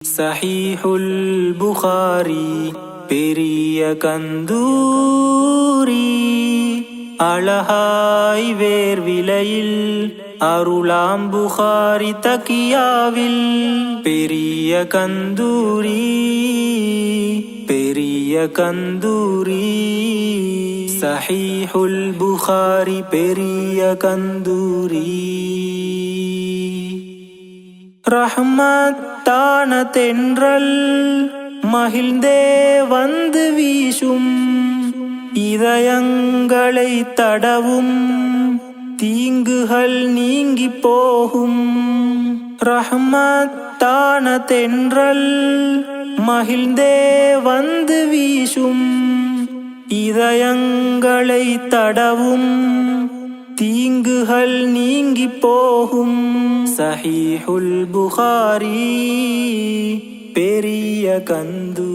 சஹீஹுல் புகாரி பெரிய கந்தூரி, அழகாய் வேர்விலையில் அருளாம் புகாரி தக்கியாவில். பெரிய கந்தூரி பெரிய கந்தூரி, சஹீஹுல் புகாரி பெரிய கந்தூரி. ரஹ்மத்தான தென்றல் மகிழ்ந்தே வந்து வீசும், இதயங்களை தடவும் தீங்குகள் நீங்கி போகும். ரஹ்மத்தான தென்றல் மகிழ்ந்தே வந்து வீசும், இதயங்களை தடவும் தீங்குகள் நீங்கி போகும். சஹீஹுல் புகாரி பெரிய கந்தூரி.